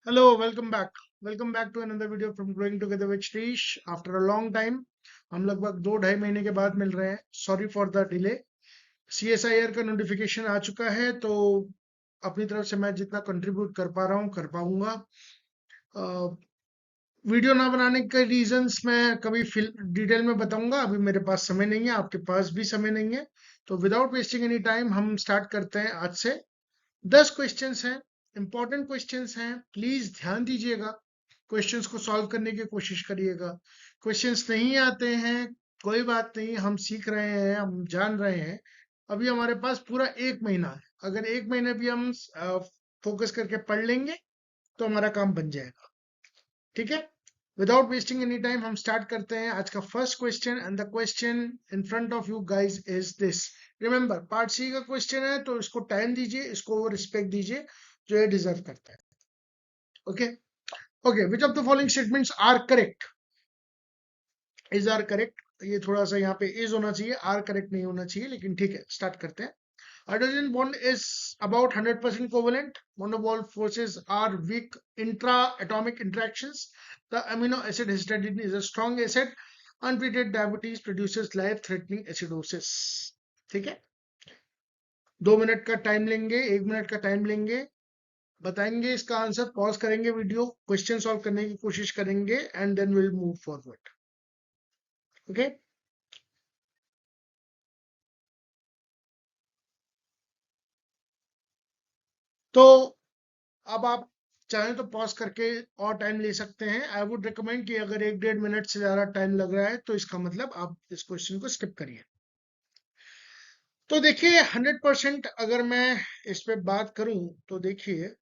Hello, welcome back. Welcome back to another video from Growing Together with Shrish. After a long time, हम लगभग 2-2.5 महीने के बाद मिल रहे हैं. Sorry for the delay. CSIR का नोटिफिकेशन आ चुका है, तो अपनी तरफ से मैं जितना कंट्रीब्यूट कर पा रहा हूँ कर पाऊंगा. वीडियो ना बनाने के रीजंस मैं कभी डिटेल में बताऊंगा. अभी मेरे पास समय नहीं है, आपके पास भी समय नहीं है, तो विदाउट वेस्टिंग एनी टाइम हम स्टार्ट करते हैं. आज से 10 क्वेश्चंस हैं, इंपॉर्टेंट क्वेश्चंस हैं. प्लीज ध्यान दीजिएगा, क्वेश्चंस को सॉल्व करने की कोशिश करिएगा. क्वेश्चंस नहीं आते हैं, कोई बात नहीं, हम सीख रहे हैं, हम जान रहे हैं. अभी हमारे पास पूरा 1 महीना है. अगर 1 महीने भी हम फोकस करके पढ़ लेंगे तो हमारा काम बन जाएगा. ठीक है, विदाउट वेस्टिंग एनी टाइम हम स्टार्ट करते हैं आज का first question. And the question in front of you guys is this. Remember, part C का क्वेश्चन है, तो इसको टाइम दीजिए, इसको रिस्पेक्ट दीजिए जो ये डिजर्व करता है. Okay okay, which of the following statements are correct? Is R correct, ये थोड़ा सा यहाँ पे इज होना चाहिए, आर करेक्ट नहीं होना चाहिए, लेकिन ठीक है, स्टार्ट करते हैं. Hydrogen bond is about 100% covalent. Van der Waals forces are weak intra-atomic interactions. The amino acid histidine is a strong acid. Untreated diabetes produces life-threatening acidosis. ठीक है, 2 मिनट का टाइम लेंगे, 1 मिनट का टाइम लेंगे, बताएंगे इसका आंसर, पॉज करेंगे video, question solve करने की कोशिश करेंगे, and then will move forward. Okay, तो अब आप चाहें तो पॉज करके और टाइम ले सकते हैं. आई वुड रिकमेंड कि अगर 1-1.5 मिनट से ज्यादा टाइम लग रहा है तो इसका मतलब आप इस क्वेश्चन को स्किप करिए. तो देखिए, 100% अगर मैं इस पे बात करूं तो देखिए,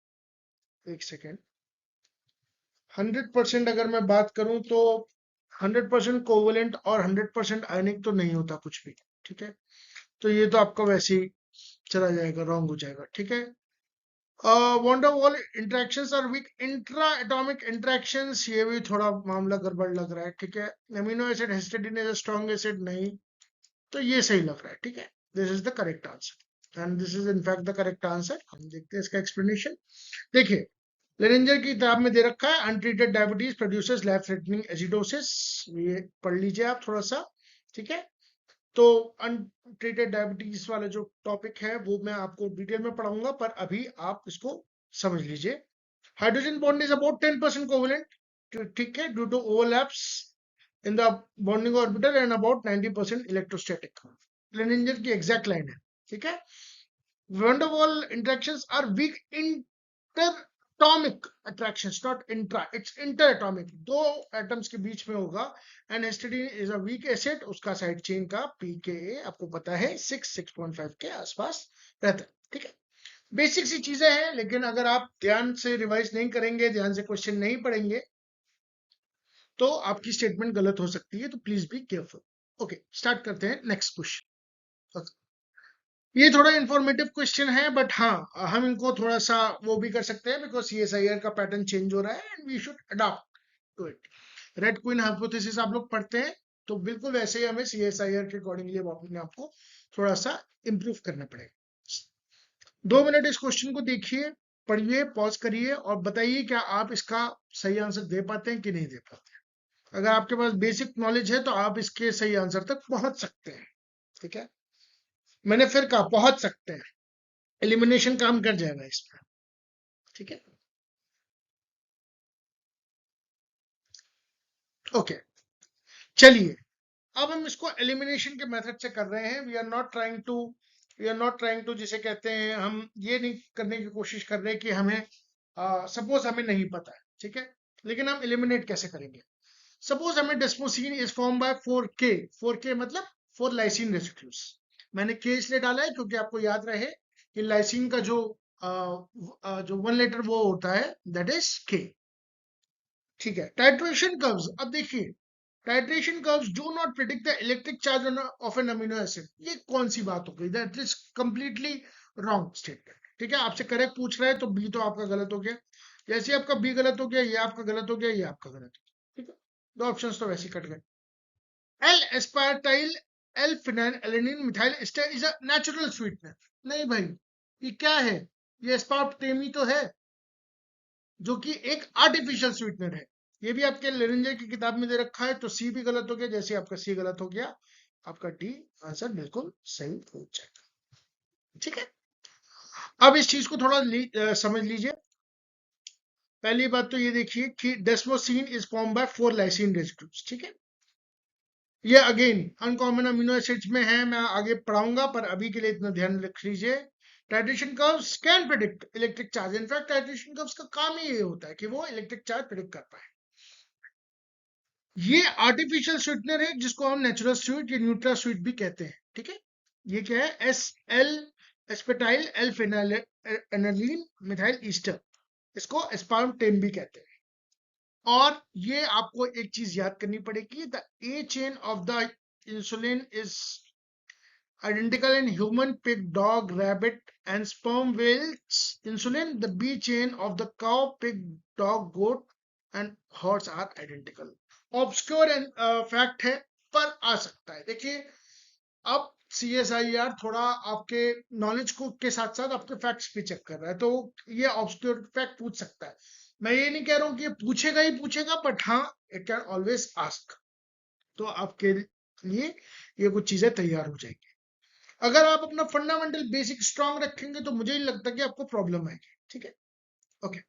एक सेकेंड, 100% अगर मैं बात करूं तो 100% कोवलेंट और 100% आयनिक तो नहीं होता कुछ भी. ठीक है, तो ये तो आपका वैसे ही चला जाएगा, रॉन्ग हो जाएगा. ठीक है, van der Waals interactions are weak intra atomic interactions, ये भी थोड़ा मामला गड़बड़ लग रहा है. ठीक है, amino acid histidine is a strong acid, नहीं, तो ये सही लग रहा है. ठीक है, this is the correct answer and this is in fact the correct answer. हम देखते हैं इसका एक्सप्लेनेशन. देखिए, लेरेंजर की किताब में दे रखा है untreated diabetes produces life threatening acidosis. ये पढ़ लीजिए आप थोड़ा सा. ठीक है, तो अनट्रीटेड डायबिटीज वाला जो टॉपिक है वो मैं आपको डिटेल में पढ़ाऊंगा, पर अभी आप इसको समझ लीजिए. Hydrogen bond is about 10% covalent. ठीक है, due to overlaps in the bonding orbital and about 90% electrostatic. Lehninger की एग्जैक्ट लाइन है. ठीक है, van der Waal interactions are weak interatomic attractions, not intra, it's interatomic, दो एटम्स के बीच में होगा. And histidine is a weak acid, उसका side chain का pKa आपको पता है 6.5 के आसपास रहता है. ठीक है, बेसिक सी चीजें हैं, लेकिन अगर आप ध्यान से रिवाइज नहीं करेंगे, ध्यान से क्वेश्चन नहीं पढ़ेंगे, तो आपकी स्टेटमेंट गलत हो सकती है, तो please be careful. Okay, start करते हैं नेक्स्ट क्वेश्चन. ये थोड़ा इंफॉर्मेटिव क्वेश्चन है, बट हाँ, हम इनको थोड़ा सा वो भी कर सकते हैं, बिकॉज सीएसआईआर का पैटर्न चेंज हो रहा है and we should adopt to it. Red queen hypothesis आप लोग पढ़ते हैं, तो बिल्कुल वैसे ही हमें सीएसआईआर के अकॉर्डिंगली अपने आपको थोड़ा सा इंप्रूव करना पड़ेगा. 2 मिनट इस क्वेश्चन को देखिए, पढ़िए, पॉज करिए और बताइए क्या आप इसका सही आंसर दे पाते हैं कि नहीं दे पाते हैं. अगर आपके पास बेसिक नॉलेज है तो आप इसके सही आंसर तक पहुंच सकते हैं. ठीक है, मैंने फिर कहा पहुंच सकते हैं, एलिमिनेशन काम कर जाएगा इसमें. ठीक है, ओके, चलिए, अब हम इसको एलिमिनेशन के मेथड से कर रहे हैं. We are not trying to जिसे कहते हैं, हम ये नहीं करने की कोशिश कर रहे कि हमें सपोज हमें नहीं पता है. ठीक है, लेकिन हम एलिमिनेट कैसे करेंगे. सपोज हमें डेस्मोसिन is form by 4K. 4K मतलब 4 लाइसिन रेसिड्यूज. मैंने के इसलिए डाला है क्योंकि आपको याद रहे कि लाइसिन का जो 1 लेटर वो होता है, दैट इज के. ठीक है, टाइट्रेशन कर्व्स, अब देखिए, titration curves do not predict the electric charge of an amino acid. ये कौन सी बात हो गई, that is completely wrong statement. ठीक है, आपसे करेक्ट पूछ रहा है तो बी तो आपका गलत हो गया. जैसे आपका बी गलत हो गया, ये आपका गलत हो गया, ये आपका गलत हो गया. ठीक है, दो ऑप्शंस तो वैसे ही कट गए. L aspartyl L phenyl alanine methyl ester is a natural sweetener. नहीं भाई, ये क्या है, ये एस्पार्टेमी तो है. जो कि एक आर्टिफिशियल स्वीटनर है। ये भी आपके लेरेंजर की किताब में दे रखा है, तो सी भी गलत हो गया, जैसे आपका सी गलत हो गया, आपका डी आंसर बिल्कुल सही हो जाएगा। ठीक है, अब इस चीज को थोड़ा समझ लीजिए। पहली बात तो ये देखिए कि डेस्मोसिन is form by 4 lysine residues. ठीक है, ये अगेन अनकॉमन अमीनो एसिड्स में है, मैं आगे पढ़ाऊंगा, पर अभी के लिए इतना ध्यान रख लीजिए। Titration curves can predict electric charge. In fact titration curves का काम ही ये होता है कि वो इलेक्ट्रिक चार्ज प्रेडिक्ट कर पाए। ये आर्टिफिशियल स्वीटनर है जिसको हम नेचुरल स्वीट या न्यूट्रा स्वीट भी कहते हैं। ठीक है, ये क्या है, S L aspartyl L phenylalanine methyl ester, इसको एस्पार्टेम भी कहते हैं। और ये आपको एक चीज याद करनी पड़ेगी, the A chain of the insulin is identical in human, pig, dog, rabbit, and sperm whales insulin. The B chain of the cow, pig, dog, goat, and horse are identical. Obscure fact है, पर आ सकता है। देखिए, अब CSIR थोड़ा आपके knowledge को के साथ साथ आपके फैक्ट्स भी चेक कर रहा है, तो ये ऑब्सक्योर फैक्ट पूछ सकता है। मैं ये नहीं कह रहा हूं कि ये पूछेगा ही पूछेगा, बट हाँ, इट कैन ऑलवेज आस्क। तो आपके लिए ये कुछ चीजें तैयार हो जाएगी। अगर आप अपना फंडामेंटल बेसिक स्ट्रांग रखेंगे तो मुझे नहीं लगता कि आपको प्रॉब्लम आएगी। ठीक है, ओके।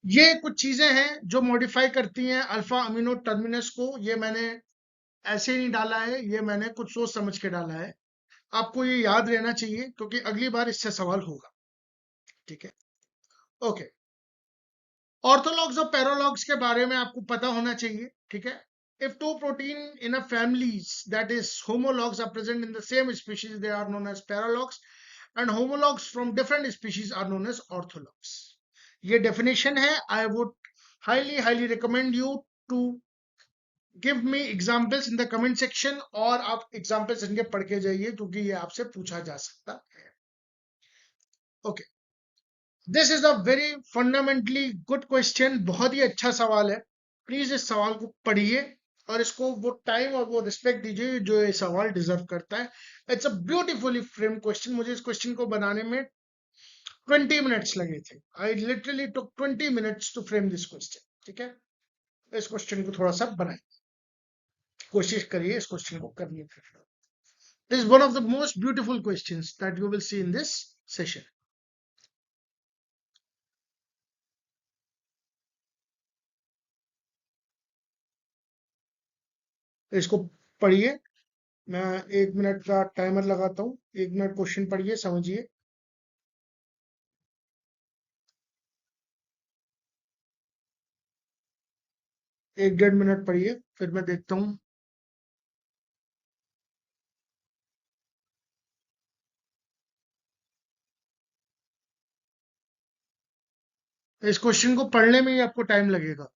ये कुछ चीजें हैं जो मॉडिफाई करती हैं अल्फा अमीनो टर्मिनस को। ये मैंने ऐसे नहीं डाला है, ये मैंने कुछ सोच समझ के डाला है। आपको ये याद रहना चाहिए क्योंकि अगली बार इससे सवाल होगा। ठीक है, ओके। ऑर्थोलॉग्स और पैरालॉग्स के बारे में आपको पता होना चाहिए। ठीक है, if two protein in a families that is homologs are present in the same species, they are known as paralogs, and homologs from different species are known as orthologs. ये definition है. I would highly recommend you to give me examples in the comment section, और आप examples इनके पढ़ के जाइए क्योंकि ये आपसे पूछा जा सकता है. Okay, this is a very fundamentally good question. बहुत ही अच्छा सवाल है। प्लीज इस सवाल को पढ़िए और इसको वो टाइम और वो रिस्पेक्ट दीजिए जो ये सवाल डिजर्व करता है। It's a beautifully frame question. मुझे इस क्वेश्चन को बनाने में 20 मिनट्स लगे थे। I literally took 20 minutes to frame this question. ठीक है, इस क्वेश्चन को थोड़ा सा बनाए, कोशिश करिए इस क्वेश्चन को करने की। This is one of the most beautiful questions that you will see in this session. इसको पढ़िए, मैं 1 मिनट का टाइमर लगाता हूँ। 1 मिनट क्वेश्चन पढ़िए, समझिए। 1 डेढ़ मिनट पढ़िए, फिर मैं देखता हूँ। इस क्वेश्चन को पढ़ने में ही आपको टाइम लगेगा।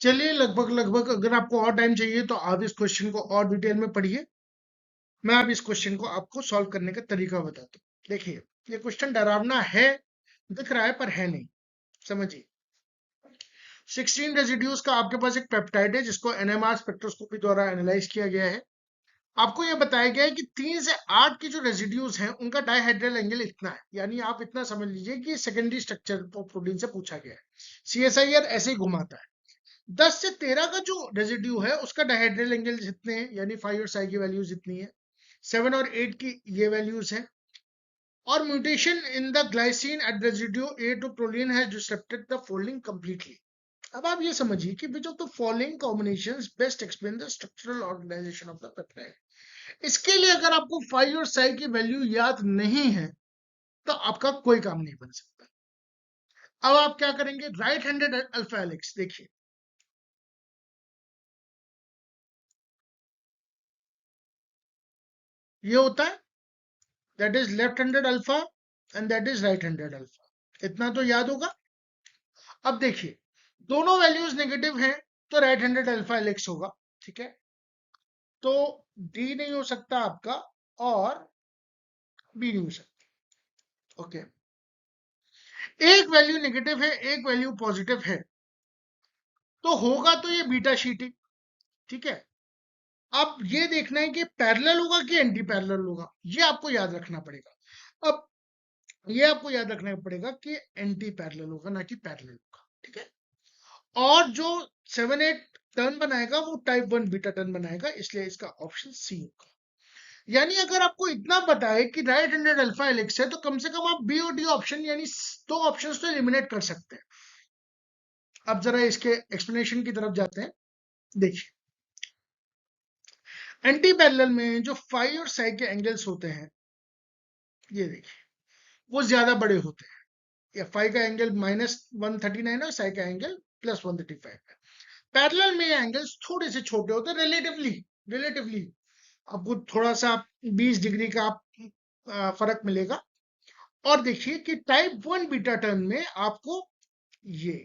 चलिए, लगभग लगभग अगर आपको और टाइम चाहिए तो आप इस क्वेश्चन को और डिटेल में पढ़िए। मैं अब इस क्वेश्चन को आपको सॉल्व करने का तरीका बताता हूँ। देखिए, ये क्वेश्चन डरावना है, दिख रहा है पर है नहीं। समझिए, 16 रेजिड्यूज का आपके पास एक पेप्टाइड है जिसको एनएमआर स्पेक्ट्रोस्कोपी द्वारा एनालाइज किया गया है। आपको यह बताया गया है कि 3 से 8 की जो रेजिड्यूज हैं उनका डाइहेड्रल एंगल इतना है। यानी आप इतना समझ लीजिए कि सेकेंडरी स्ट्रक्चर प्रोटीन से पूछा गया है। सीएसआईआर ऐसे ही घुमाता है। 10 से 13 का जो रेजिड्यू है उसका डाइहेड्रल एंगल जितने हैं, यानी 5 और साई की वैल्यू जितनी है, 7 और 8 की ये वैल्यूज हैं। और mutation in the glycine at residue A two proline has disrupted the folding completely. अब आप ये समझिए कि which of the following combinations best explain the structural organisation of the peptide. इसके लिए अगर आपको 5 और साई की वैल्यू याद नहीं है तो आपका कोई काम नहीं बन सकता। अब आप क्या करेंगे, राइट हैंडेड अल्फा हेलिक्स देखिए, ये होता है, that is left handed alpha and that is right handed alpha. इतना तो याद होगा। अब देखिए, दोनों वैल्यूज नेगेटिव हैं तो राइट हैंडेड अल्फा हेलिक्स होगा, ठीक है। तो डी नहीं हो सकता आपका और बी नहीं हो सकता, ओके। एक वैल्यू नेगेटिव है, एक वैल्यू पॉजिटिव है, तो होगा तो ये बीटा शीट, ठीक है। अब ये देखना है कि पैरेलल होगा कि एंटी पैरेलल होगा, ये आपको याद रखना पड़ेगा। अब ये आपको याद रखना पड़ेगा कि एंटी पैरेलल होगा ना कि पैरेलल होगा, ठीक है। और जो 7-8 टर्न बनाएगा वो टाइप 1 बीटा टर्न बनाएगा, इसलिए इसका ऑप्शन सी होगा। यानी अगर आपको इतना पता है कि राइट हैंडेड अल्फा हेलिक्स है, तो कम से कम आप बी और डी ऑप्शन यानी दो ऑप्शंस तो एलिमिनेट कर सकते हैं। अब जरा इसके एक्सप्लेनेशन की तरफ जाते हैं। देखिए, एंटी पैरेलल में जो फाई और साई के एंगल्स होते हैं, ये देखिए, वो ज्यादा बड़े होते हैं। या फाई का एंगल -139 और साई का एंगल +135 है। पैरेलल में एंगल्स थोड़े से छोटे होते हैं, रिलेटिवली आपको थोड़ा सा 20 डिग्री का फर्क मिलेगा। और देखिए कि टाइप 1 बीटा टर्न में आपको ये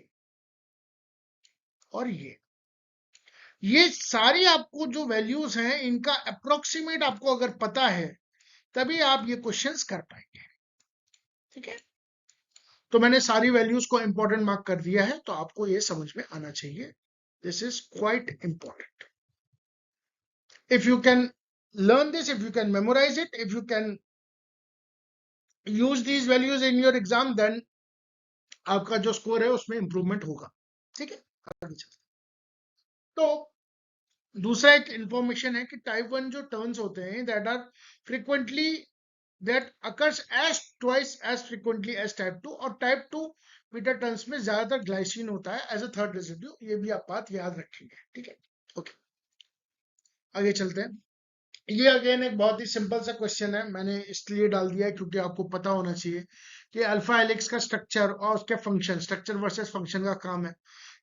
और ये सारी आपको जो वैल्यूज हैं, इनका अप्रोक्सीमेट आपको अगर पता है, तभी आप ये क्वेश्चंस कर पाएंगे, ठीक है। तो मैंने सारी वैल्यूज को इंपॉर्टेंट मार्क कर दिया है, तो आपको ये समझ में आना चाहिए। This is quite important. if you can learn this, if you can memorize it, if you can use these values in your exam, then आपका जो स्कोर है उसमें इंप्रूवमेंट होगा, ठीक है। आगे चलते हैं। तो दूसरा एक इंफॉर्मेशन है कि टाइप 1 जो टर्न्स होते हैं, that are frequently that occurs as twice as frequently as type 2, और टाइप 2 बीटा टर्न्स में ज्यादातर ग्लाइसिन होता है एज अ थर्ड रेसिड्यू। ये भी आप बात याद रखेंगे, ठीक है, ओके। आगे चलते हैं। ये अगेन एक बहुत ही सिंपल सा क्वेश्चन है, मैंने इसलिए डाल दिया है क्योंकि आपको पता होना चाहिए कि अल्फा हेलिक्स का स्ट्रक्चर और उसके फंक्शन, स्ट्रक्चर वर्सेस फंक्शन का काम है,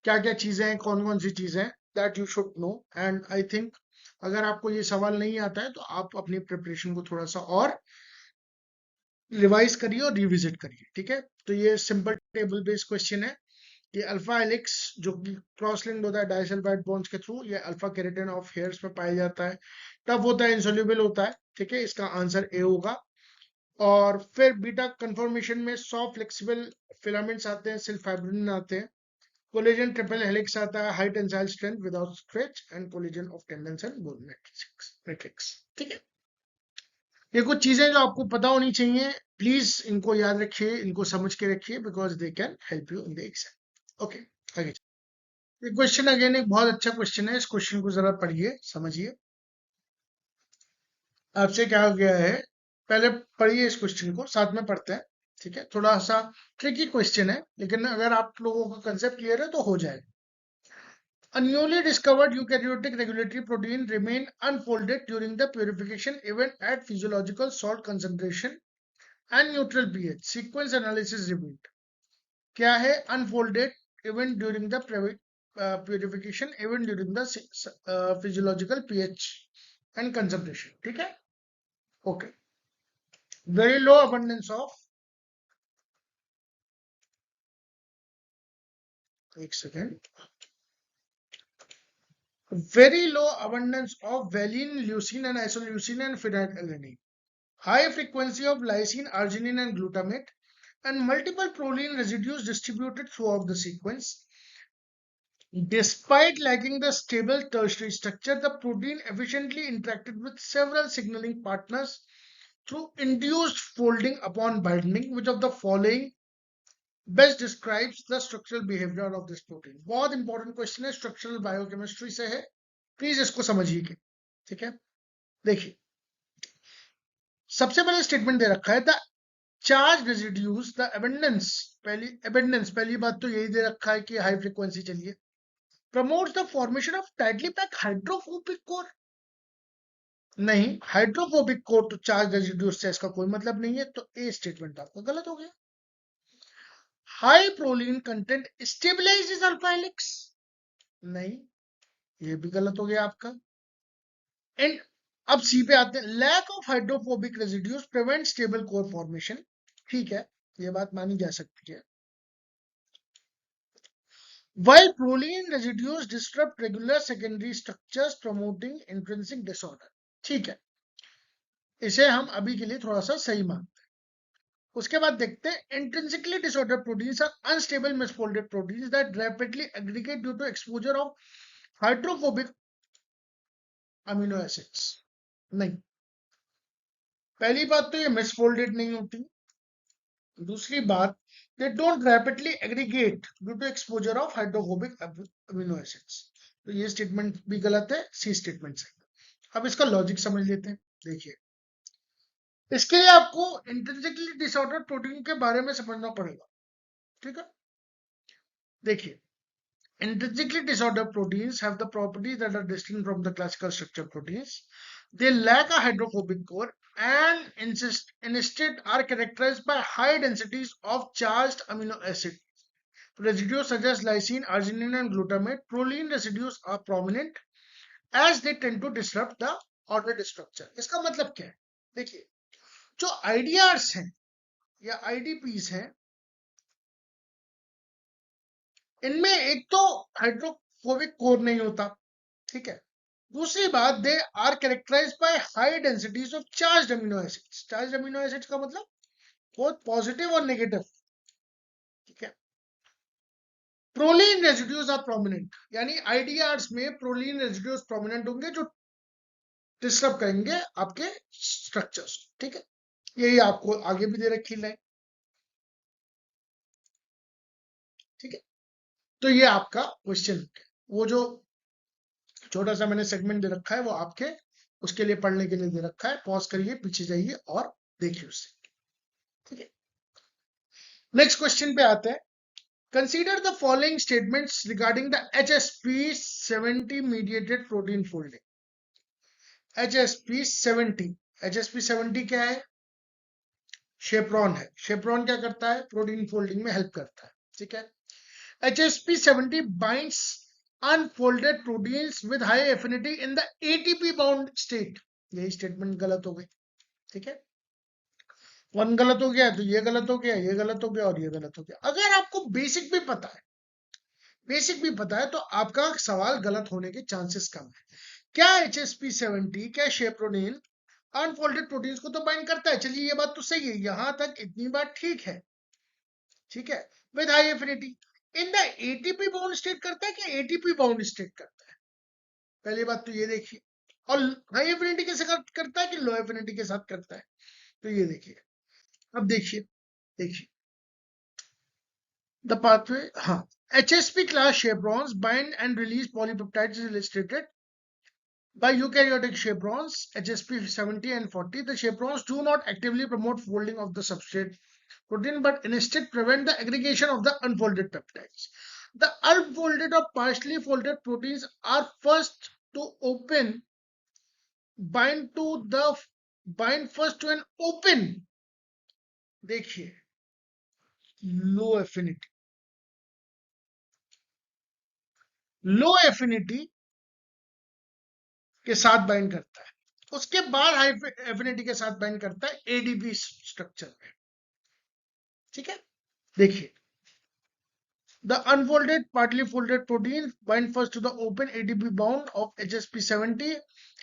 क्या क्या चीजें हैं, कौन कौन सी चीजें हैं, that you should know. And I think अगर आपको ये सवाल नहीं आता है तो आप अपनी प्रिपरेशन को थोड़ा सा और रिवाइज करिए और रिविजिट करिए, ठीक है। तो ये सिंपल टेबल बेस्ड क्वेश्चन है कि अल्फा हेलिक्स जो कि क्रॉस लिंक्ड होता है डाइसल्फाइड बॉन्ड्स के थ्रू, ये अल्फा केराटिन ऑफ हेयर्स में पाया जाता है, टफ होता है, इंसोल्यूबल होता है, ठीक है। इसका आंसर ए होगा। और फिर बीटा कंफर्मेशन में सॉफ्ट फ्लेक्सिबल फिलामेंट्स आते हैं, सिर्फ फाइब्रिन आते हैं। कोलेजन ट्रिपल हेलिक्स आता है, high tensile strength without stretch, and collagen of tendons and bone matrix, ठीक है। ये कुछ चीजें जो आपको पता होनी चाहिए, प्लीज इनको याद रखिए, इनको समझ के रखिए, because they can help you in the exam, okay. आगे ये क्वेश्चन अगेन एक बहुत अच्छा क्वेश्चन है, इस क्वेश्चन को जरा पढ़िए, समझिए। आपसे क्या हो गया है, पहले पढ़िए इस क्वेश्चन को, साथ में पढ़ते हैं, ठीक है। थोड़ा सा ट्रिकी क्वेश्चन है, लेकिन अगर आप लोगों का कंसेप्ट क्लियर है तो हो जाएगा। A newly discovered eukaryotic regulatory protein remain unfolded during the purification event at physiological salt concentration and neutral pH. Sequence analysis revealed. क्या है unfolded event during the purification event during the physiological pH and concentration, ठीक है, okay. Very low abundance of, एक second, very low abundance of valine, leucine and isoleucine and phenylalanine, high frequency of lysine, arginine and glutamate, and multiple proline residues distributed throughout the sequence. Despite lacking the stable tertiary structure, the protein efficiently interacted with several signaling partners through induced folding upon binding. Which of the following best describes the structural behavior of this protein? बहुत important question है, structural biochemistry से है, please इसको समझिए, ठीक है। देखिए, सबसे पहले स्टेटमेंट दे रखा है, द चार्ज रेजिड्यूज द पहली बात तो यही दे रखा है कि हाई फ्रीक्वेंसी चलिए, promotes the formation of tightly packed hydrophobic core। नहीं, हाइड्रोफोबिक कोर तो चार्ज रेजिड्यूज से इसका कोई मतलब नहीं है, तो ए स्टेटमेंट आपका गलत हो गया। High proline content stabilises alpha helix, नहीं, ये भी गलत हो गया आपका। एंड अब सी पे आते हैं, lack of hydrophobic residues prevent stable core formation, ठीक है, ये बात मानी जा सकती है। While proline residues disrupt regular secondary structures promoting intrinsic disorder. ठीक है, इसे हम अभी के लिए थोड़ा सा सही मानते हैं। उसके बाद देखते हैं intrinsically disorder proteins are unstable misfolded proteins that rapidly aggregate due to exposure of hydrophobic amino acids. नहीं, पहली बात तो ये मिसफोल्डेड नहीं होती, दूसरी बात they don't rapidly aggregate due to exposure of hydrophobic amino acids. तो ये स्टेटमेंट भी गलत है, सी स्टेटमेंट सही। अब इसका लॉजिक समझ लेते हैं। देखिए, इसके लिए आपको इंट्रिंसिकली डिसऑर्डर प्रोटीन के बारे में समझना पड़ेगा। ठीक है, देखिए, intrinsically disordered proteins have the properties that are distinct from the classical structure proteins. They lack a hydrophobic core and instead are characterized by high densities of charged amino acid residues such as lysine, arginine, and glutamate. Proline residues are prominent as they tend to disrupt the ordered structure. इसका मतलब क्या है? देखिए, जो IDRs हैं या IDPs हैं, इनमें एक तो हाइड्रोफोबिक कोर नहीं होता, ठीक है। दूसरी बात, they are characterised by high densities of charged amino acids. Charged amino acids का मतलब बोथ पॉजिटिव और नेगेटिव, ठीक है। प्रोलीन रेजिड्यूज आर प्रोमिनेंट, यानी आईडीआर्स में प्रोलीन रेजिड्यूज प्रोमिनेंट होंगे जो डिस्टर्ब करेंगे आपके स्ट्रक्चर्स, ठीक है। यही आपको आगे भी दे रखी लाइन, ठीक है। तो ये आपका क्वेश्चन, वो जो छोटा सा मैंने सेगमेंट दे रखा है वो आपके उसके लिए पढ़ने के लिए दे रखा है। पॉज करिए, पीछे जाइए और देखिए उससे, ठीक है। नेक्स्ट क्वेश्चन पे आते हैं। Consider the following statements regarding the HSP70 mediated protein folding। HSP70, HSP70 क्या है? शेप्रॉन है। शेप्रॉन क्या करता है? प्रोटीन फोल्डिंग में हेल्प करता है, ठीक है। HSP70 binds unfolded proteins with high affinity in the ATP bound state। यही स्टेटमेंट गलत हो गई, ठीक है। वन गलत हो गया तो ये गलत हो गया, ये गलत हो गया और ये गलत हो गया। अगर आपको बेसिक भी पता है, बेसिक भी पता है, तो आपका सवाल गलत होने के चांसेस कम है। क्या HSP70, क्या शेप्रोनिन अनफोल्डेड प्रोटीन्स को तो बाइंड करता है, चलिए ये बात तो सही है, यहां तक इतनी बात ठीक है, ठीक है। With high affinity in the ATP bound state करता है कि एटीपी बाउंड स्टेट करता है, पहली बात तो ये देखिए। और हाई एफिनिटी के साथ करता है कि लो एफिनिटी के साथ करता है, तो ये देखिए। अब देखिए, देखिए the pathway, हाँ, HSP class chevrons bind and release polypeptides is illustrated by eukaryotic chevrons HSP70 and 40. The chevrons do not actively promote folding of the substrate protein but instead prevent the aggregation of the unfolded peptides. The unfolded or partially folded proteins are first to open bind first to an open, देखिए, लो affinity, लो affinity के साथ bind करता है, उसके बाद high affinity के साथ bind करता है एडीपी स्ट्रक्चर में, ठीक है। देखिए, the unfolded partly folded protein bind first to the open ADP bound of HSP70,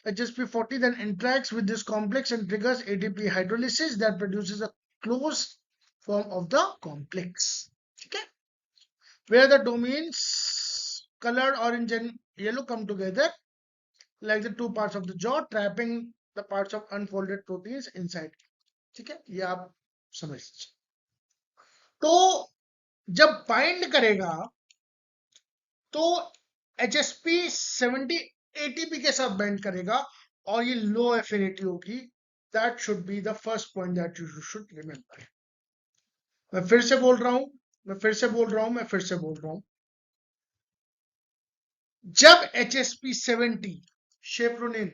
HSP40 then interacts with this complex and triggers ATP hydrolysis that produces a closed form of the complex, ठीक है, where the domains colored orange and yellow come together like the two parts of the jaw, trapping the parts of unfolded proteins inside, ठीक है। ये आप समझ लीजिए। तो जब बाइंड करेगा तो HSP70 ATP के साथ बाइंड करेगा और ये लो एफिनिटी होगी। That should be the first point that you should remember. मैं फिर से बोल रहा हूं, मैं फिर से बोल रहा हूं, मैं फिर से बोल रहा हूं, जब HSP70 शेप्रोनिन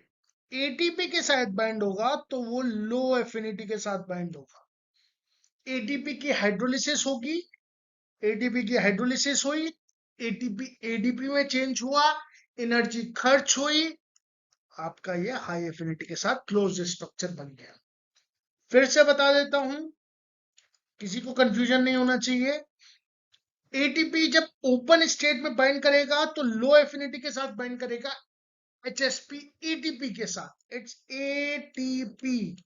ATP के साथ बाइंड होगा तो वो लो एफिनिटी के साथ बाइंड होगा। ATP की हाइड्रोलिसिस होगी, ATP की हाइड्रोलिसिस हुई, ATP ADP में चेंज हुआ, एनर्जी खर्च हुई, आपका ये हाई एफिनिटी के साथ क्लोज स्ट्रक्चर बन गया। फिर से बता देता हूं, किसी को कंफ्यूजन नहीं होना चाहिए। एटीपी जब ओपन स्टेट में बाइंड करेगा तो लो एफिनिटी के साथ बाइंड करेगा HSP एटीपी के साथ, इट्स एटीपी।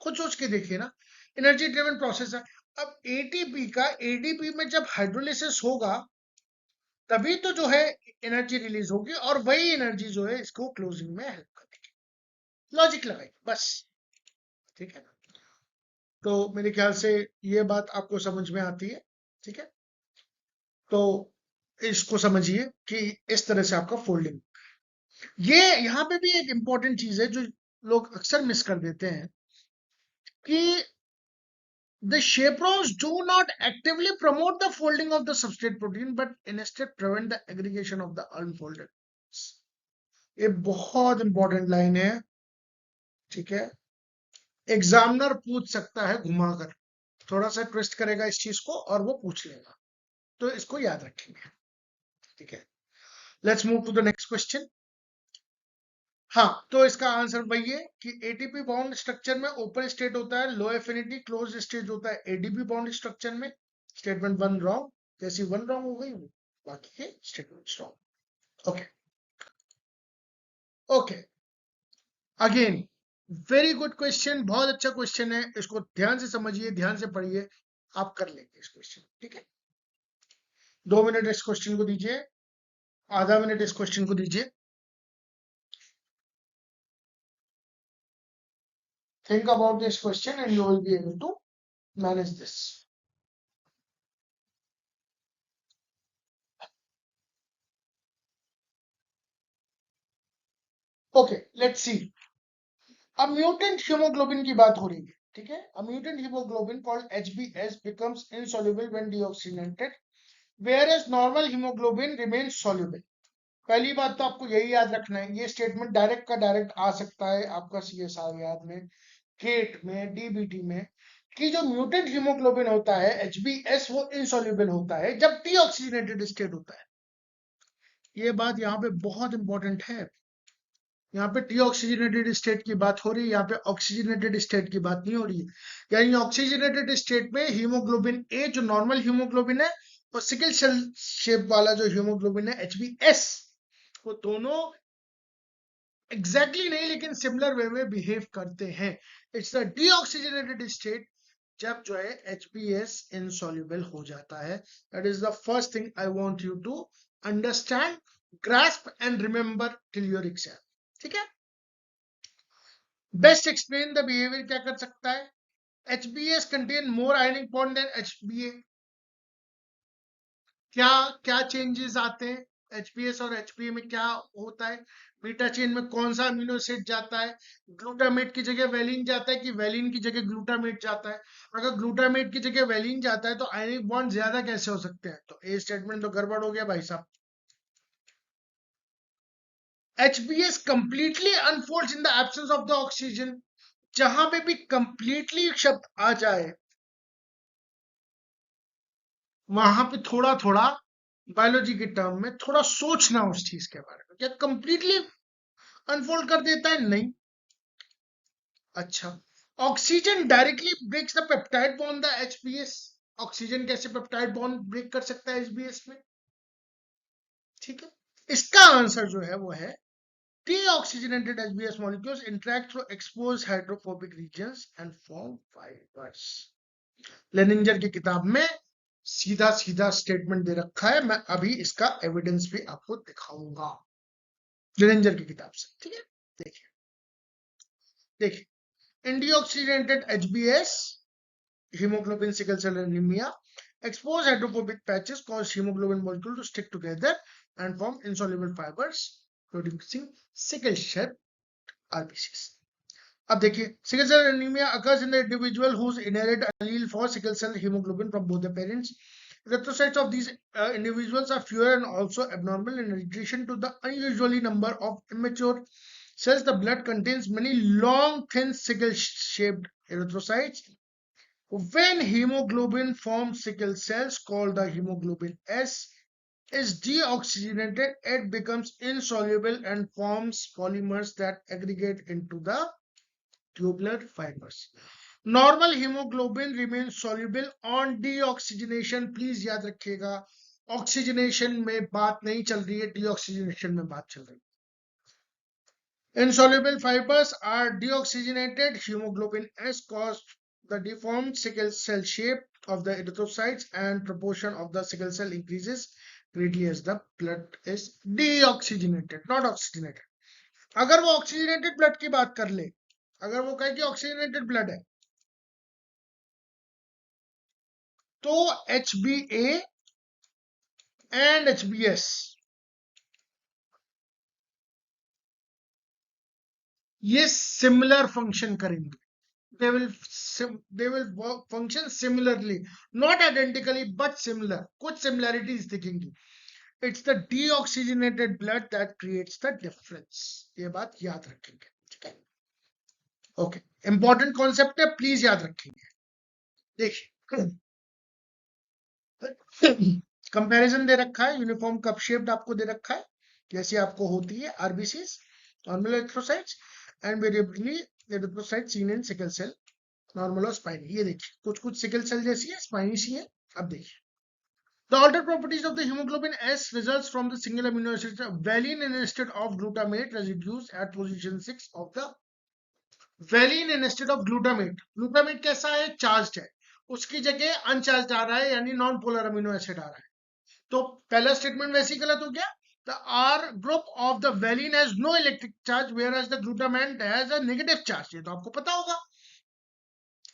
खुद सोच के देखिए ना, एनर्जी ड्रिवन प्रोसेस है। अब एटीपी का एडीपी में जब हाइड्रोलिसिस होगा तभी तो जो है एनर्जी रिलीज होगी, और वही एनर्जी जो है इसको क्लोजिंग में हेल्प करेगी। लॉजिक लगाइए बस, ठीक है ना। तो मेरे ख्याल से ये बात आपको समझ में आती है, ठीक है। तो इसको समझिए कि इस तरह से आपका फोल्डिंग, ये यहाँ पे भी एक इंपॉर्टेंट चीज है जो लोग अक्सर मिस कर देते हैं कि the chaperones do not actively promote the folding of the substrate protein but instead prevent the aggregation of the unfolded। ये बहुत इंपॉर्टेंट लाइन है, ठीक है। एग्जामिनर पूछ सकता है घुमाकर, थोड़ा सा ट्विस्ट करेगा इस चीज को और वो पूछ लेगा, तो इसको याद रखेंगे, ठीक है। Let's move to the next question. हाँ, तो इसका आंसर वही है कि एटीपी बॉन्ड स्ट्रक्चर में ओपन स्टेट होता है, लो एफिनिटी क्लोज स्टेट होता है एडीपी बॉन्ड स्ट्रक्चर में। स्टेटमेंट 1 रॉन्ग, जैसी 1 रॉन्ग हो गई बाकी के statement wrong. Okay okay, again very good question, बहुत अच्छा क्वेश्चन है, इसको ध्यान से समझिए, ध्यान से पढ़िए, आप कर लेंगे इस क्वेश्चन, ठीक है। 2 मिनट इस क्वेश्चन को दीजिए, आधा मिनट इस क्वेश्चन को दीजिए। Think about this question and you will be able to manage this. Okay, let's see. अब म्यूटेंट हीमोग्लोबिन की बात हो रही है, ठीक है। A mutant haemoglobin called HbS becomes insoluble when deoxygenated whereas normal hemoglobin remains soluble। पहली बात तो आपको यही याद रखना है, ये स्टेटमेंट डायरेक्ट का डायरेक्ट आ सकता है आपका CSR याद में, गेट में, DBT में, कि जो म्यूटेंट हीमोग्लोबिन होता है HbS वो इनसॉल्युबल होता है जब डीऑक्सीजनेटेड स्टेट होता है। ये बात यहाँ पे बहुत इंपॉर्टेंट है। यहाँ पे डीऑक्सीजनेटेड स्टेट की बात हो रही है, यहाँ पे ऑक्सीजनेटेड स्टेट की बात नहीं हो रही है। यानी ऑक्सीजनेटेड स्टेट में हीमोग्लोबिन ए जो नॉर्मल हीमोग्लोबिन है और सिकल सेल शेप वाला जो हीमोग्लोबिन है HbS, वो दोनों एग्जैक्टली नहीं लेकिन सिमिलर वे में बिहेव करते हैं। इट्स द डीऑक्सीजनेटेड स्टेट जब जो है HbS इनसॉल्युबल हो जाता है। That is the first thing I want you to understand, grasp and remember till your exam, ठीक है। बेस्ट एक्सप्लेन द बिहेवियर क्या कर सकता है, HbS contain more ionic bond than HbA। क्या क्या चेंजेस आते हैं HbS और HbA में, क्या होता है, बीटा चेन में कौन सा अमीनो एसिड जाता है, ग्लूटामेट की जगह वेलिन जाता है कि वेलिन की जगह ग्लूटामेट जाता है। अगर ग्लूटामेट की जगह वेलिन जाता है तो आयनिक बॉन्ड ज्यादा कैसे हो सकते हैं, तो ए स्टेटमेंट तो गड़बड़ हो गया भाई साहब। HbS completely unfolds in the absence of the oxygen। जहां पे भी completely शब्द आ जाए वहां पे थोड़ा थोड़ा बायोलॉजी के टर्म में थोड़ा सोचना उस चीज के बारे में, क्या कंप्लीटली अनफोल्ड कर देता है, नहीं। अच्छा, oxygen directly breaks the peptide bond the HbS। Oxygen कैसे पेप्टाइड बॉन्ड ब्रेक कर सकता है HbS में, ठीक है। इसका आंसर जो है वो है deoxygenated HbS molecules interact through exposed hydrophobic regions and form fibers। लेनिंजर की किताब में सीधा सीधा स्टेटमेंट दे रखा है, मैं अभी इसका एविडेंस भी आपको दिखाऊंगा लेनिंजर की किताब से, ठीक है। देखिए देखिए, इंडियोक्सीडेंटेड HbS hemoglobin sickle cell anemia exposed hydrophobic patches cause hemoglobin molecule to stick together and form insoluble fibers producing sickle cell RBCs। अब देखिए, sickle cell anemia occurs in the individual whose inherent allele for sickle cell hemoglobin from both the parents। Erythrocytes of these individuals are fewer and also abnormal। In addition to the unusually number of immature cells, the blood contains many long, thin, sickle-shaped erythrocytes। When hemoglobin forms sickle cells called the hemoglobin S is deoxygenated, it becomes insoluble and forms polymers that aggregate into the tubular fibers। Normal haemoglobin remain soluble on deoxygenation. Please याद रखिएगा, oxygenation में बात नहीं चल रही है, deoxygenation में बात चल रही है। Insoluble fibers are deoxygenated. Hemoglobin S caused the deformed sickle cell shape of the erythrocytes and proportion of the sickle cell increases greatly as the blood is deoxygenated, not oxygenated. अगर वो oxygenated blood की बात कर ले, अगर वो कहे कि ऑक्सीजनेटेड ब्लड है, तो HbA एंड HbS ये सिमिलर फंक्शन करेंगे। they will function similarly, not identically but similar, कुछ similarities दिखेंगी। It's the deoxygenated blood that creates the difference, ये बात याद रखेंगे, ठीक है। ओके, इंपॉर्टेंट कॉन्सेप्ट है, प्लीज याद रखेंगे। देखिए कंपैरिजन दे रखा है, यूनिफॉर्म कप शेप्ड आपको दे रखा है, जैसी आपको होती है RBCs, normal erythrocytes and variably erythrocyte seen in sickle cell, normal और स्पाइनी। ये देखिए कुछ सिकल सेल जैसी है, स्पाइनी सी है। अब देखिए the altered properties of the hemoglobin S results from the single amino acid valine instead of glutamate residues at position 6 of the valine instead of glutamate। glutamate कैसा है, चार्ज्ड है, उसकी जगह अनचार्ज आ रहा है, यानी नॉन पोलर अमीनो एसिड आ रहा है। तो पहला स्टेटमेंट वैसे ही गलत हो गया। The R group of the valine has no electric charge whereas the glutamate has a negative charge। ये तो आपको पता होगा,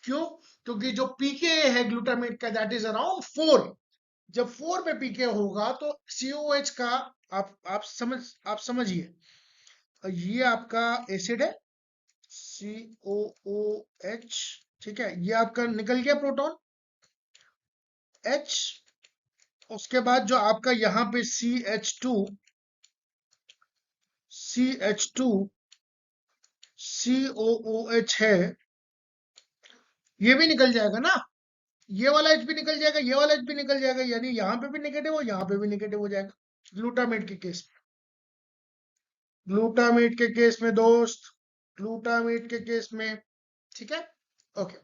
क्यों? क्योंकि जो पीके है ग्लूटामेट का दैट इज अराउंड 4। जब 4 पे पीके होगा तो COH का आप समझिए, ये आपका एसिड है COOH, ठीक है, ये आपका निकल गया प्रोटॉन H। उसके बाद जो आपका यहां पे CH2 COOH है, ये भी निकल जाएगा ना, ये वाला H भी निकल जाएगा, ये वाला H भी निकल जाएगा, यानी यहां पे भी नेगेटिव हो, यहां पे भी नेगेटिव हो जाएगा। ग्लूटामेट के केस में, ग्लूटामेट के केस में दोस्त, ग्लूटामेट के केस में, ठीक है। ओके,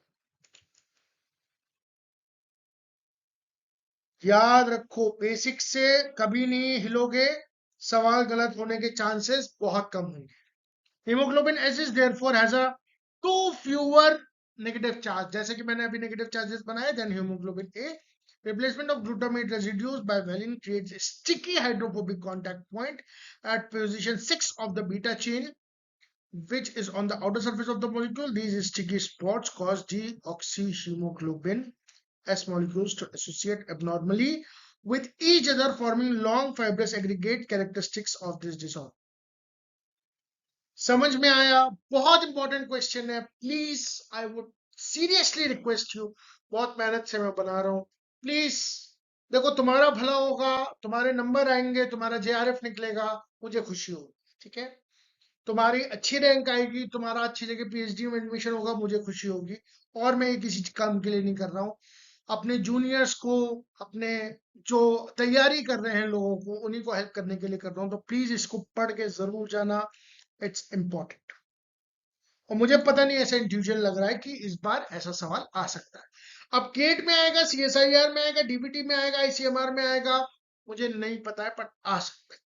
याद रखो, बेसिक से कभी नहीं हिलोगे, सवाल गलत होने के चांसेस बहुत कम होंगे। Haemoglobin S is therefore has a 2 fewer negative charge, जैसे कि मैंने अभी नेगेटिव चार्जेस बनाए, then haemoglobin A replacement of glutamate residues by valine creates a sticky hydrophobic contact point at position 6 of the beta chain, which is on the outer surface of the molecule. These sticky spots cause deoxyhemoglobin S molecules to associate abnormally with each other, forming long fibrous aggregate characteristics of this disorder। समझ में आया? बहुत important question है, please I would seriously request you, बहुत मेहनत से मैं बना रहा हूं, प्लीज देखो, तुम्हारा भला होगा, तुम्हारे नंबर आएंगे, तुम्हारा JRF निकलेगा, मुझे खुशी होगी, ठीक है। तुम्हारी अच्छी रैंक आएगी, तुम्हारा अच्छी जगह PhD में एडमिशन होगा, मुझे खुशी होगी। और मैं ये किसी काम के लिए नहीं कर रहा हूँ, अपने जूनियर्स को, अपने जो तैयारी कर रहे हैं लोगों को, उन्हीं को हेल्प करने के लिए कर रहा हूँ। तो प्लीज इसको पढ़ के जरूर जाना, इट्स इंपॉर्टेंट। और मुझे पता नहीं, ऐसा इंट्यूजन लग रहा है कि इस बार ऐसा सवाल आ सकता है। अब केट में आएगा, CSIR में आएगा, DBT में आएगा, ICMR में आएगा, मुझे नहीं पता है, पर आ सकता है।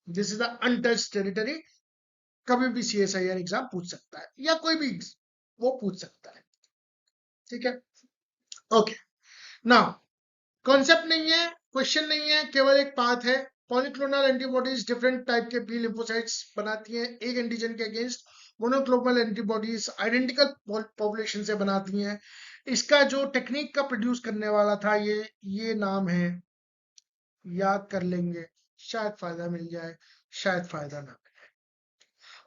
This is the untouched territory. कभी भी CSIR एग्जाम पूछ सकता है, या कोई भी वो पूछ सकता है, ठीक है। ओके, नाउ कॉन्सेप्ट नहीं है, क्वेश्चन नहीं है, केवल एक पाथ है। पॉलीक्लोनल एंटीबॉडीज डिफरेंट टाइप के बी लिम्फोसाइट्स बनाती हैं एक एंटीजन के against. Monoclonal antibodies identical population से बनाती हैं। इसका जो टेक्निक का प्रोड्यूस करने वाला था, ये नाम है, याद कर लेंगे, शायद फायदा मिल जाए, शायद फायदा ना मिले,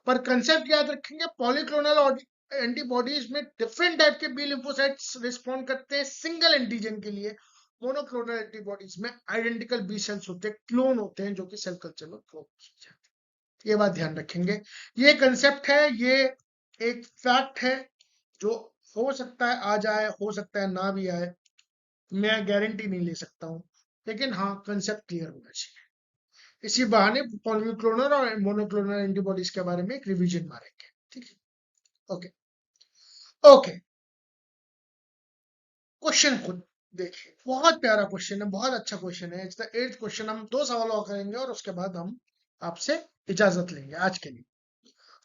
पर कंसेप्ट याद रखेंगे। पॉलीक्लोनल एंटीबॉडीज में डिफरेंट टाइप के बी लिम्फोसाइट्स रिस्पॉन्ड करते हैं सिंगल एंटीजन के लिए। मोनोक्लोनल एंटीबॉडीज में आइडेंटिकल बी सेल्स होते हैं, क्लोन होते हैं, जो कि सेल कल्चर में क्लोन किए जाते हैं। ये बात ध्यान रखेंगे, ये कंसेप्ट है, ये एक फैक्ट है, जो हो सकता है आ जाए, हो सकता है ना भी आए, मैं गारंटी नहीं ले सकता हूं, लेकिन हाँ कंसेप्ट क्लियर होना चाहिए। इसी बहाने पॉलीक्लोनल और मोनोक्लोनल एंटीबॉडीज के बारे में एक रिवीजन मारेंगे, ठीक है। ओके ओके, क्वेश्चन खुद देखिए, बहुत प्यारा क्वेश्चन है, बहुत अच्छा क्वेश्चन है। It's the 8th question. हम 2 सवाल और करेंगे और उसके बाद हम आपसे इजाजत लेंगे आज के लिए।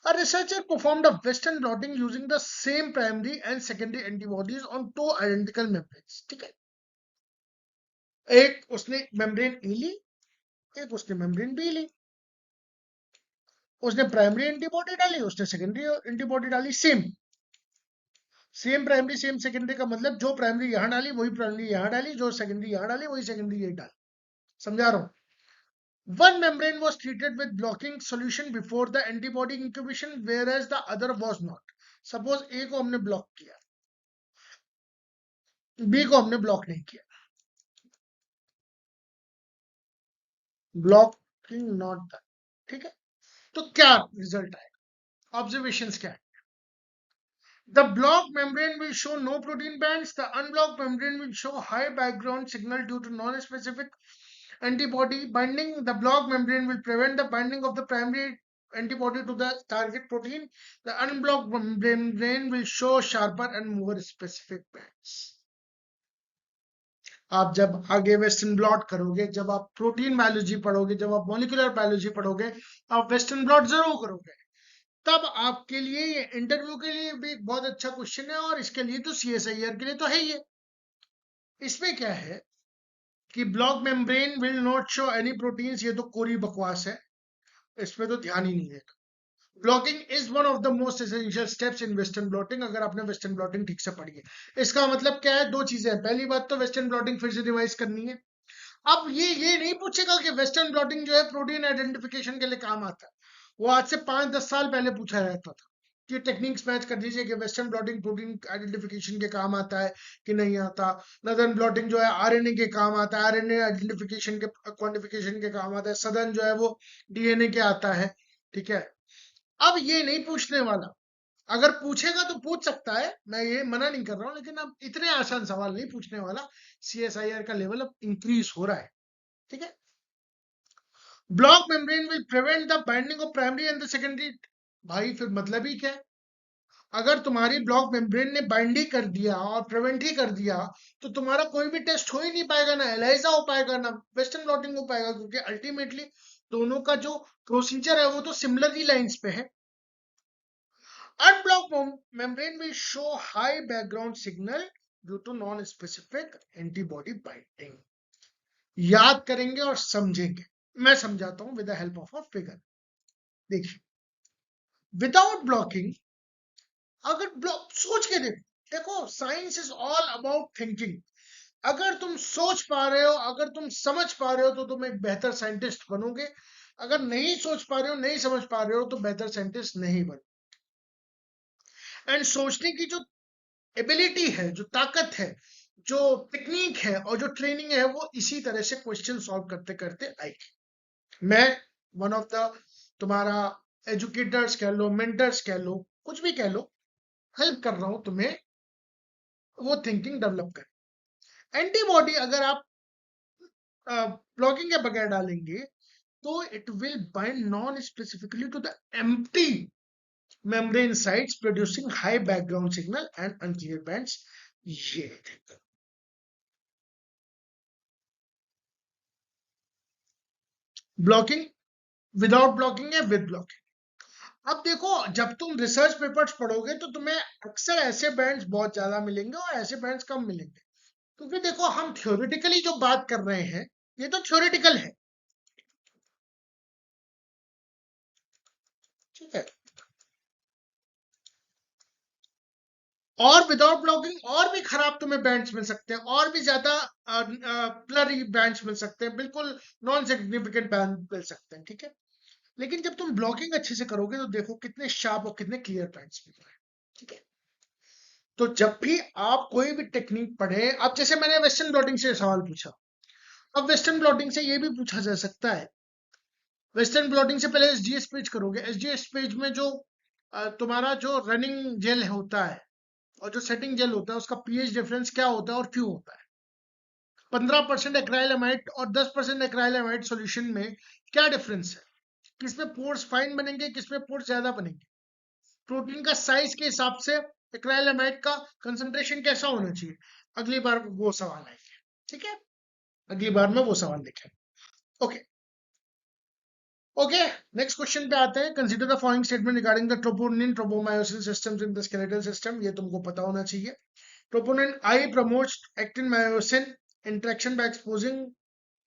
A researcher performed a Western blotting using the same primary and secondary antibodies on two identical membranes. ठीक है, एक उसने मेम्ब्रेन ए ली, एक उसने मेम्ब्रेन बी ली। उसने प्राइमरी एंटीबॉडी डाली, उसने सेकेंडरी एंटीबॉडी डाली। Same same primary same secondary का मतलब जो प्राइमरी यहां डाली वही प्राइमरी यहां डाली, जो सेकेंडरी यहां डाली वही सेकेंडरी यही डाली। समझा रहा हूं। One membrane was treated with blocking solution before the antibody incubation, whereas the other was not. Suppose A को हमने ब्लॉक किया, बी को हमने ब्लॉक नहीं किया। Blocking not done. ठीक है, तो क्या रिजल्ट आएगा? ऑब्जर्वेशंस क्या है? The blocked membrane will show no protein bands. The unblocked membrane will show high background signal due to non-specific antibody binding. The blocked membrane will prevent the binding of the primary antibody to the target protein. The unblocked membrane will show sharper and more specific bands. आप जब आगे western blot करोगे, जब आप protein biology पढ़ोगे, जब आप molecular biology पढ़ोगे, आप वेस्टर्न ब्लॉट जरूर करोगे। तब आपके लिए ये इंटरव्यू के लिए भी बहुत अच्छा क्वेश्चन है, और इसके लिए तो CSIR के लिए तो है ही है। इसमें क्या है कि block membrane will not show any proteins, ये तो कोरी बकवास है, इसमें तो ध्यान ही नहीं देगा। Blocking is one of the most essential steps in western blotting. अगर आपने वेस्टर्न ब्लॉटिंग ठीक से पढ़ी है, इसका मतलब क्या है? दो चीजें हैं। पहली बात तो वेस्टर्न ब्लॉटिंग फिर से रिवाइज करनी है। अब ये नहीं पूछेगा कि वेस्टर्न ब्लॉटिंग जो है प्रोटीन आइडेंटिफिकेशन के लिए काम आता है। वो आज से 5-10 साल पहले पूछा जाता था कि टेक्निक्स मैच कर दीजिए कि वेस्टर्न ब्लॉटिंग प्रोटीन आइडेंटिफिकेशन के काम आता है कि नहीं आता। नदर्न ब्लॉटिंग जो है आरएनए के काम आता है, आरएनए आइडेंटिफिकेशन के क्वांटिफिकेशन के काम आता है। सदर्न जो है वो डीएनए के आता है। ठीक है, अब ये नहीं पूछने वाला। अगर पूछेगा तो पूछ सकता है, मैं ये मना नहीं कर रहा हूं, लेकिन अब इतने आसान सवाल नहीं पूछने वाला। CSIR का लेवल अब इंक्रीज हो रहा है। ठीक है, block membrane will prevent the binding of primary and the secondary. भाई फिर मतलब ही क्या है? अगर तुम्हारी ब्लॉक मेम्ब्रेन ने बाइंड ही कर दिया और प्रिवेंट ही कर दिया, तो तुम्हारा कोई भी टेस्ट हो ही नहीं पाएगा, ना एलाइजा हो पाएगा, ना वेस्टर्न ब्लॉटिंग हो पाएगा, क्योंकि अल्टीमेटली दोनों का जो प्रोसीजर है वो तो सिमिलर ही लाइंस पे है। Unblocked membrane will show high background signal due to non-specific antibody binding. याद करेंगे और समझेंगे। मैं समझाता हूं with the help of a figure. देखिए, विदाउट ब्लॉकिंग, अगर ब्लॉक सोच के देखो, science is all about thinking. अगर तुम सोच पा रहे हो, अगर तुम समझ पा रहे हो, तो तुम एक बेहतर साइंटिस्ट बनोगे। अगर नहीं सोच पा रहे हो, नहीं समझ पा रहे हो, तो बेहतर साइंटिस्ट नहीं बनो। एंड सोचने की जो एबिलिटी है, जो ताकत है, जो टेक्निक है और जो ट्रेनिंग है, वो इसी तरह से क्वेश्चन सॉल्व करते करते आएगी। मैं वन ऑफ द तुम्हारा एजुकेटर्स कह लो, मेंटर्स कह लो, कुछ भी कह लो, हेल्प कर रहा हूं तुम्हें वो थिंकिंग डेवलप कर। एंटीबॉडी अगर आप ब्लॉकिंग के बगैर डालेंगे, तो it will bind non specifically to the empty membrane sites, producing high background signal and unclear bands. ये ब्लॉकिंग, विदाउट ब्लॉकिंग है विद ब्लॉकिंग। अब देखो, जब तुम रिसर्च पेपर्स पढ़ोगे तो तुम्हें अक्सर ऐसे बैंड्स बहुत ज्यादा मिलेंगे और ऐसे बैंड्स कम मिलेंगे, क्योंकि देखो हम थ्योरेटिकली जो बात कर रहे हैं ये तो थ्योरेटिकल है। ठीक है, और विदाउट ब्लॉकिंग और भी खराब तुम्हें बैंड्स मिल सकते हैं, और भी ज्यादा ब्लरी बैंड्स मिल सकते हैं, बिल्कुल नॉन सिग्निफिकेंट बैंड मिल सकते हैं। ठीक है, लेकिन जब तुम ब्लॉकिंग अच्छे से करोगे तो देखो कितने शार्प और कितने क्लियर बैंड्स मिल रहे हैं। ठीक है, तो जब भी आप कोई भी टेक्निक पढ़े, अब जैसे मैंने वेस्टर्न ब्लॉटिंग से सवाल पूछा, अब वेस्टर्न ब्लॉटिंग से ये भी पूछा जा सकता है। वेस्टर्न ब्लॉटिंग से पहले SGS पेज करोगे। SGS पेज में जो तुम्हारा जो रनिंग जेल होता है और जो सेटिंग जेल होता है, उसका pH डिफरेंस क्या होता है और क्यों होता है। 15% एक्राइलेमाइड और 10% एक्राइलेमाइड सॉल्यूशन में क्या डिफरेंस है? किसमें पोर्स फाइन बनेंगे, किसमें पोर्स ज्यादा बनेंगे? प्रोटीन का साइज के हिसाब से एक्राइलेमाइड का कंसंट्रेशन कैसा होना चाहिए? अगली बार वो सवाल आएंगे, ठीक है, अगली बार में वो सवाल देखें। ओके ओके, नेक्स्ट क्वेश्चन पे आते हैं। Consider the following statement regarding the troponin tropomyosin systems in the skeletal system. ये तुमको पता होना चाहिए। Troponin I promotes actin myosin interaction by exposing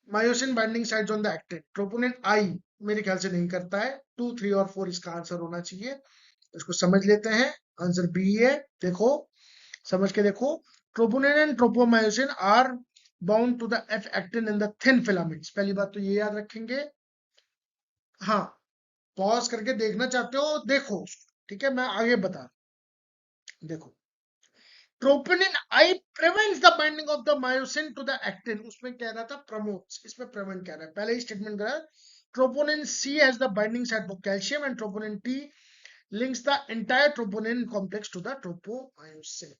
myosin binding sites on the actin. Troponin I मेरे ख्याल से नहीं करता है। 2, 3 और 4 इसका आंसर होना चाहिए। इसको समझ लेते हैं। आंसर बी है। देखो, समझ के देखो। Troponin and tropomyosin are bound to the F actin in the thin filaments. पहली बात तो ये याद रखेंगे। हाँ, पॉज करके देखना चाहते हो देखो, ठीक है, मैं आगे बता। देखो, troponin I prevents the binding of the myosin to the actin. उसमें कह रहा था प्रमोट्स, इसमें प्रिवेंट कह रहा है। पहले ही स्टेटमेंट करा। Troponin C has the binding site for calcium and troponin T links the entire troponin complex to the tropomyosin।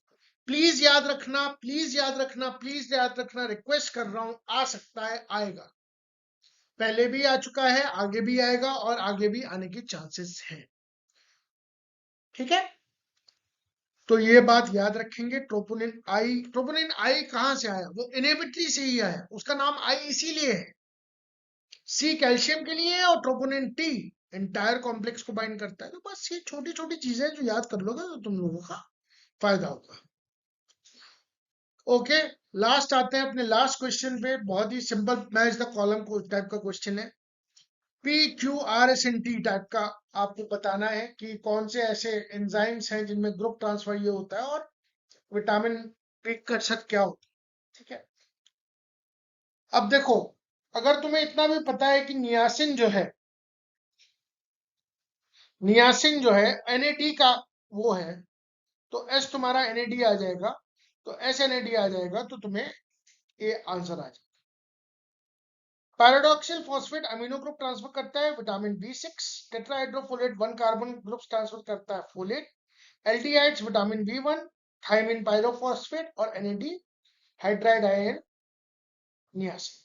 Please याद रखना, प्लीज याद रखना, प्लीज याद रखना, रिक्वेस्ट कर रहा हूं। आ सकता है, आएगा, पहले भी आ चुका है, आगे भी आएगा और आगे भी आने की चांसेस है, ठीक है। तो ये बात याद रखेंगे। ट्रोपोनिन आई कहां से आया? वो इनहिबिटरी से ही आया, उसका नाम आई इसीलिए है। सी कैल्शियम के लिए और ट्रोपोनिन टी एंटायर कॉम्प्लेक्स को बाइंड करता है। तो बस ये छोटी छोटी चीजें जो याद कर लोगे तो तुम लोगों का फायदा होगा। ओके, लास्ट आते हैं अपने लास्ट क्वेश्चन पे। बहुत ही सिंपल मैच द कॉलम को टाइप का क्वेश्चन है। P Q R S and T type का आपको बताना है कि कौन से ऐसे एंजाइम्स हैं जिनमें ग्रुप ट्रांसफर ये होता है और विटामिन प्रिकर्सर क्या होता है, ठीक है। अब देखो, अगर तुम्हें इतना भी पता है कि नियासिन जो है NAD का वो है, तो एस तुम्हारा NAD आ जाएगा, तो एस NAD आ जाएगा, तो तुम्हें ये आंसर आ जाएगा। Pyridoxal phosphate amino group transfer करता है vitamin B6। Tetrahydrofolate 1 carbon group transfer करता है folate. Aldehydes vitamin B1, thiamine pyrophosphate और NAD हाइड्राइड आयन नियासिन।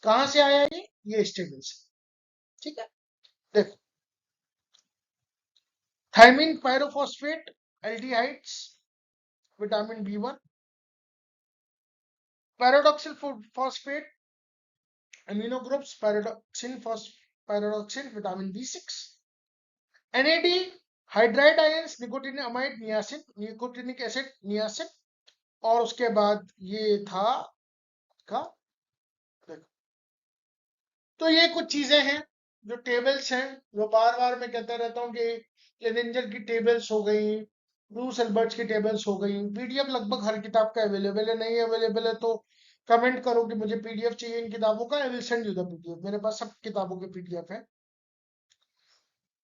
कहां से आया ये स्टेबल से, ठीक है। देखो, thiamine pyrophosphate, aldehydes, vitamin B1, pyridoxal phosphate amino groups, pyridoxal vitamin B6, NAD hydride ions, nicotinamide niacin, nicotinic acid niacin, और उसके बाद ये था का। तो ये कुछ चीजें हैं जो टेबल्स हैं, जो बार बार मैं कहता रहता हूँ कि लेनिंजर की टेबल्स हो गई, ब्रूस एल्बर्ट्स की टेबल्स हो गई। पीडीएफ लगभग हर किताब का अवेलेबल है। नहीं अवेलेबल है तो कमेंट करो कि मुझे पीडीएफ चाहिए इन किताबों का। I will send you the PDF. मेरे पास सब किताबों के पीडीएफ है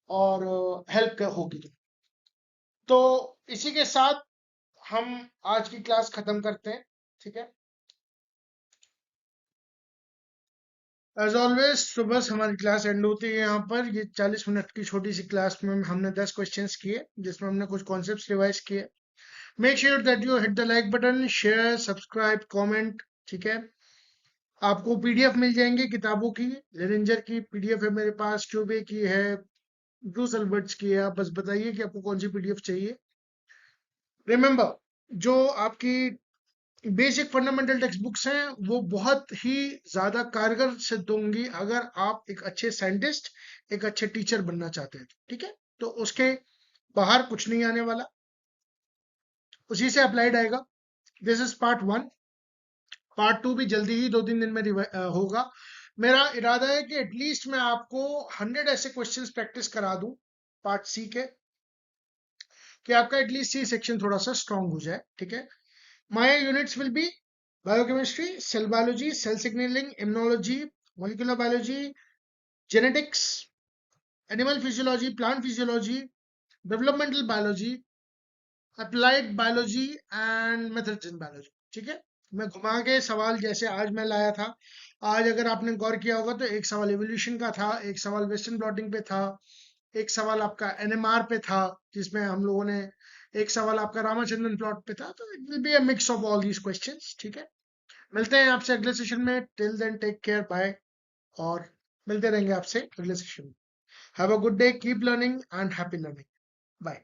और हेल्प होगी तो इसी के साथ हम आज की क्लास खत्म करते हैं, ठीक है। एज ऑलवेज सुबह से हमारी क्लास एंड होती है यहाँ पर। ये 40 मिनट की छोटी सी क्लास में हमने 10 क्वेश्चंस किए, जिसमें हमने कुछ कॉन्सेप्ट्स रिवाइज किए। Make sure that you hit the like button, share, subscribe, comment, ठीक है। आपको पीडीएफ मिल जाएंगे किताबों की। लेनिंजर की पीडीएफ है मेरे पास, क्यूबे की है, ब्रूस एल्बर्ट्स की है। आप बस बताइए कि आपको कौन सी पीडीएफ चाहिए। रिमेंबर, जो आपकी बेसिक फंडामेंटल टेक्स्ट बुक्स हैं वो बहुत ही ज्यादा कारगर सिद्ध होंगी अगर आप एक अच्छे साइंटिस्ट, एक अच्छे टीचर बनना चाहते हैं, ठीक है। तो उसके बाहर कुछ नहीं आने वाला, उसी से अप्लाइड आएगा। This is part 1। पार्ट 2 भी जल्दी ही 2-3 दिन में होगा। मेरा इरादा है कि एटलीस्ट मैं आपको 100 ऐसे क्वेश्चंस प्रैक्टिस करा दूं पार्ट सी के, कि आपका एटलीस्ट सी सेक्शन थोड़ा सा स्ट्रांग हो जाए, ठीक है। My units will be biochemistry, cell biology, cell signaling, immunology, molecular biology, genetics, animal physiology, plant physiology, developmental biology, applied biology and methods in biology, ठीक है। मैं घुमा के सवाल जैसे आज मैं लाया था, आज अगर आपने गौर किया होगा तो एक सवाल एवोल्यूशन का था, एक सवाल वेस्टर्न ब्लॉटिंग पे था, एक सवाल आपका NMR पे था, जिसमें हम लोगों ने एक सवाल आपका रामाचंद्रन प्लॉट पे था। तो it will be a mix of all these questions, ठीक है। मिलते हैं आपसे अगले सेशन में। Till then take care, bye. और मिलते रहेंगे आपसे अगले सेशन में। Have a good day, keep learning and happy learning. Bye.